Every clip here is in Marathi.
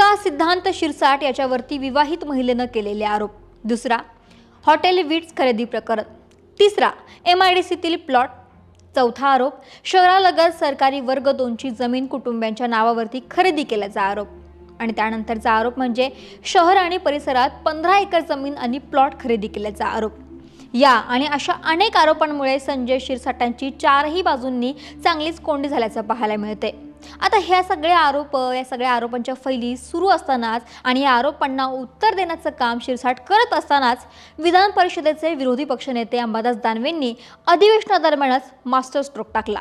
पहिला सिद्धांत शिरसाट याच्यावरती विवाहित महिलेनं केलेले आरोप. दुसरा हॉटेल विट्स खरेदी प्रकरण. तिसरा MIDCतील प्लॉट. चौथा आरोप शहरालगत सरकारी वर्ग 2ची जमीन कुटुंबियांच्या नावावरती खरेदी केल्याचा आरोप. आणि त्यानंतरचा आरोप म्हणजे शहर आणि परिसरात 15 एकर जमीन आणि प्लॉट खरेदी केल्याचा आरोप. या आणि अशा अनेक आरोपांमुळे संजय शिरसाटांची चारही बाजूंनी चांगलीच कोंडी झाल्याचं पाहायला मिळते. आता या सगळ्या आरोपांच्या फैली सुरू असतानाच आणि या आरोपांना उत्तर देण्याचं काम शिरसाट करत असतानाच विधान परिषदेचे विरोधी पक्षनेते अंबादास दानवेंनी अधिवेशनादरम्यानच मास्टर स्ट्रोक टाकला.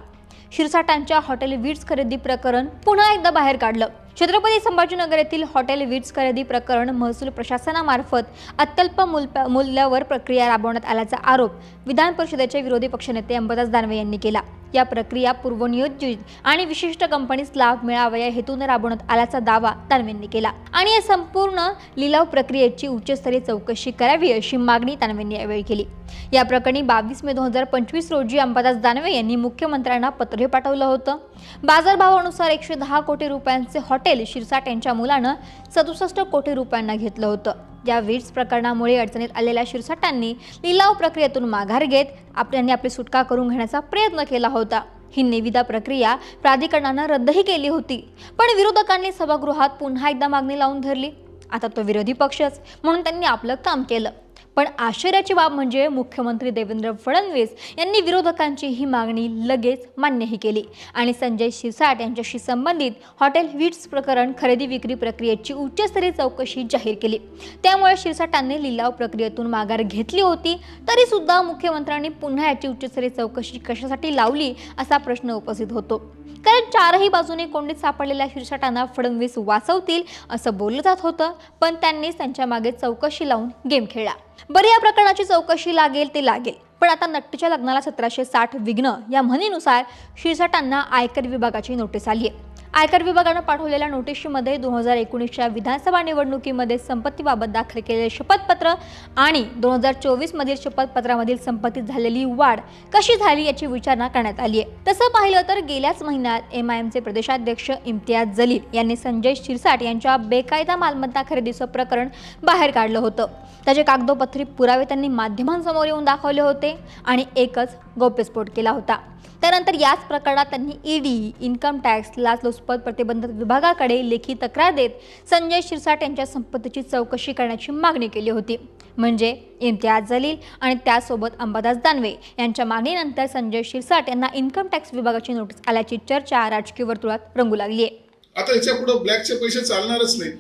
शिरसाटांच्या हॉटेल विट्स खरेदी प्रकरण पुन्हा एकदा बाहेर काढलं. छत्रपती संभाजीनगर येथील हॉटेल विट्स खरेदी प्रकरण महसूल प्रशासनामार्फत अत्यल्प मूल्यावर प्रक्रिया राबवण्यात आल्याचा आरोप विधान परिषदेचे विरोधी पक्षनेते अंबादास दानवे यांनी केला. या प्रक्रिया पूर्वनियोजित आणि विशिष्ट कंपनीस लाभ मिळावा या हेतूने राबवण्यात आल्याचा दावा दानवेंनी केला आणि या संपूर्ण लिलाव प्रक्रियेची उच्चस्तरीय चौकशी करावी अशी मागणी दानवेंनी यावेळी केली. या प्रकरणी 22 मे 2025 रोजी अंबादास दानवे यांनी मुख्यमंत्र्यांना पत्र पाठवलं होतं. बाजारभावानुसार 110 कोटी रुपयांचे हॉटेल शिरसाट यांच्या मुलानं 67 कोटी रुपयांना घेतलं होतं. या विट्स प्रकरणामुळे अडचणीत आलेल्या शिरसाटांनी लिलाव प्रक्रियेतून माघार घेत आपली सुटका करून घेण्याचा प्रयत्न केला होता. ही निविदा प्रक्रिया प्राधिकरणानं रद्दही केली होती, पण विरोधकांनी सभागृहात पुन्हा एकदा मागणी लावून धरली. आता तो विरोधी पक्षच म्हणून त्यांनी आपलं काम केलं. पण आश्चर्याची बाब म्हणजे मुख्यमंत्री देवेंद्र फडणवीस यांनी विरोधकांची ही मागणी लगेच मान्यही केली आणि संजय शिरसाट यांच्याशी संबंधित हॉटेल विट्स प्रकरण खरेदी विक्री प्रक्रियेची उच्चस्तरीय चौकशी जाहीर केली. त्यामुळे शिरसाटांनी लिलाव प्रक्रियेतून माघार घेतली होती तरी सुद्धा मुख्यमंत्र्यांनी पुन्हा याची उच्चस्तरीय चौकशी कशासाठी लावली असा प्रश्न उपस्थित होतो. कारण चारही बाजूने कोंडीत सापडलेल्या शिरसाटांना फडणवीस वाचवतील असं बोललं जात होतं, पण त्यांनीच त्यांच्या मागे चौकशी लावून गेम खेळला. बरं, या प्रकरणाची चौकशी लागेल ते लागेल, पण आता नट्टीच्या लग्नाला 1760 विघ्न या म्हणीनुसार शिरसाटांना आयकर विभागाची नोटीस आली आहे. आयकर विभागानं पाठवलेल्या नोटीसमध्ये 2019च्या विधानसभा निवडणुकीमध्ये संपत्तीबाबत दाखल केलेले शपथपत्र आणि 2024 मधील शपथपत्रामधील संपत्तीत झालेली वाढ कशी झाली याची विचारणा करण्यात आली आहे. तसं पाहिलं तर गेल्याच महिन्यात MIMचे प्रदेशाध्यक्ष इम्तियाज जलील यांनी संजय शिरसाट यांच्या बेकायदा मालमत्ता खरेदीचं प्रकरण बाहेर काढलं होतं. त्याचे कागदोपत्री पुरावे त्यांनी माध्यमांसमोर येऊन दाखवले होते आणि एकच गौप्यस्फोट केला होता. त्यानंतर याच प्रकरणात त्यांनी ED, इन्कम टॅक्स, लाचलुचपत प्रतिबंधक विभागाकडे लेखी तक्रार देत संजय शिरसाट यांच्या संपत्तीची चौकशी करण्याची मागणी केली होती. म्हणजे इम्तियाज जलील आणि त्यासोबत अंबादास दानवे यांच्या मागणीनंतर संजय शिरसाट यांना इन्कम टॅक्स विभागाची नोटीस आल्याची चर्चा राजकीय वर्तुळात रंगू लागली आहे. आता याच्या पुढे ब्लॅकचे पैसे चालणारच नाही.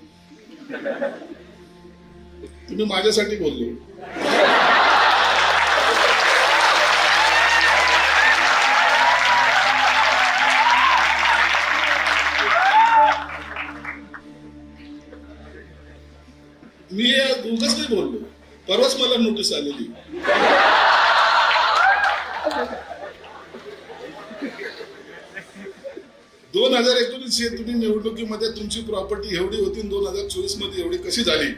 तुम्ही माझ्यासाठी बोलले. मी उगाच नाही बोललो. परवाच मला नोटीस आलेली. दोन 2019 तुम्ही निवडणुकीमध्ये तुमची प्रॉपर्टी एवढी होती, 2024 मध्ये एवढी कशी झाली?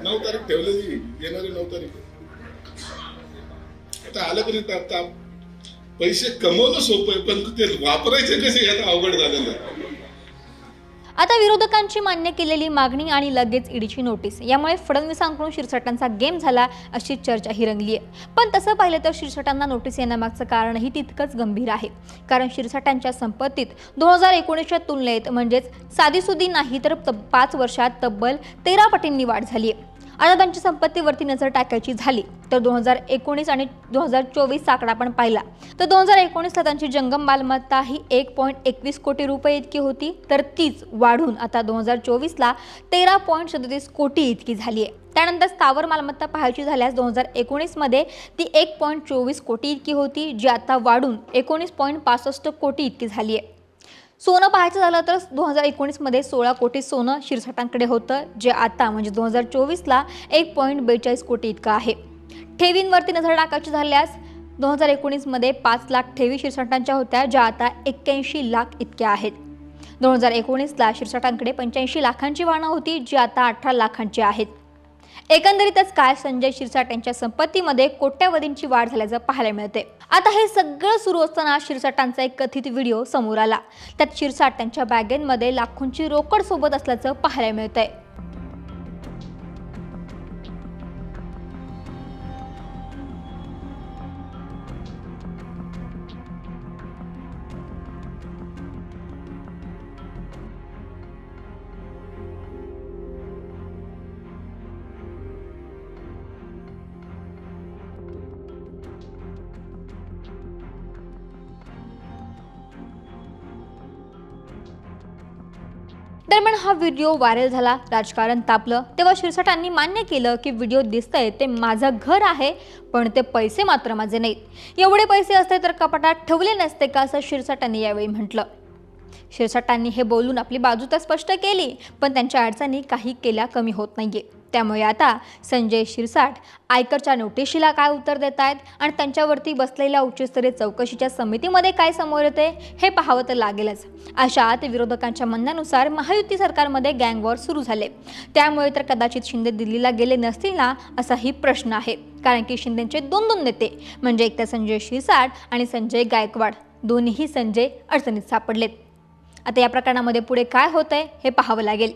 9 तारीख ठेवलेली, येणारी 9 तारीख. आता आलं कधी आता पैसे कमवणं सोपं आहे, पण ते वापरायचे कसे आता अवघड झालेलं आहे. आता विरोधकांची मान्य केलेली मागणी आणि लगेच ईडीची नोटीस यामुळे फडणवीसांकडून शिरसाटांचा गेम झाला अशी चर्चाही रंगली आहे. पण तसं पाहिलं तर शिरसाटांना नोटीस येण्यामागचं कारणही तितकंच गंभीर आहे. कारण शिरसाटांच्या संपत्तीत 2019च्या तुलनेत म्हणजेच साधीसुधी नाही तर 5 वर्षात तब्बल 13 पटींनी वाढ झाली आहे. आता त्यांच्या संपत्तीवरती नजर टाकायची झाली तर 2019 आणि 2024 आकडा आपण पाहिला तर 2019ला त्यांची जंगम मालमत्ता ही 1.21 कोटी रुपये इतकी होती, तर तीच वाढून आता 2024ला 13.37 कोटी इतकी झाली आहे. त्यानंतर स्थावर मालमत्ता पाहायची झाल्यास 2019 मध्ये ती 1.24 कोटी इतकी होती, जी आता वाढून 19.65 कोटी इतकी झाली आहे. सोनं पाहायचं झालं तर 2019 मध्ये 16 कोटी सोनं शिरसाटांकडे होतं, जे आता म्हणजे 2024ला 1.42 कोटी इतकं आहे. ठेवींवरती नजर टाकायची झाल्यास 2019 मध्ये 5 लाख ठेवी शिरसाटांच्या होत्या, ज्या आता 81 लाख इतक्या आहेत. 2019ला शिरसाटांकडे 85 लाखांची वाहनं होती, जी आता 18 लाखांची आहेत. एकंदरीतच काय संजय शिरसाट यांच्या संपत्तीमध्ये कोट्यवधींची वाढ झाल्याचं पाहायला मिळते। आता हे सगळं सुरू असताना शिरसाटांचा एक कथित व्हिडिओ समोर आला। त्यात शिरसाट त्यांच्या बॅगेमध्ये लाखोंची रोकड सोबत असल्याचं पाहायला मिळतंय। दरम्यान हा व्हिडिओ व्हायरल झाला, राजकारण तापलं, तेव्हा शिरसाटांनी मान्य केलं की व्हिडिओ दिसतंय ते माझं घर आहे, पण ते पैसे मात्र माझे नाहीत। एवढे पैसे असते तर कपाटात ठेवले नसते का, असं शिरसाटांनी यावेळी म्हटलं। शिरसाटांनी हे बोलून आपली बाजू तर स्पष्ट केली, पण त्यांच्या अडचणी काही केल्या कमी होत नाहीये। त्यामुळे आता संजय शिरसाट आयकरच्या नोटिशीला काय उत्तर देत आहेत आणि त्यांच्यावरती बसलेल्या उच्चस्तरीय चौकशीच्या समितीमध्ये काय समोर येते हे पाहावं तर लागेलच। अशात विरोधकांच्या म्हणण्यानुसार महायुती सरकारमध्ये गँग वॉर सुरू झाले, त्यामुळे तर कदाचित शिंदे दिल्लीला गेले नसतील ना, असाही प्रश्न आहे। कारण की शिंदेचे दोन नेते म्हणजे एक तर संजय शिरसाट आणि संजय गायकवाड, दोन्हीही संजय अडचणीत सापडलेत। आता या प्रकरणामध्ये पुढे काय होतंय हे पाहावं लागेल।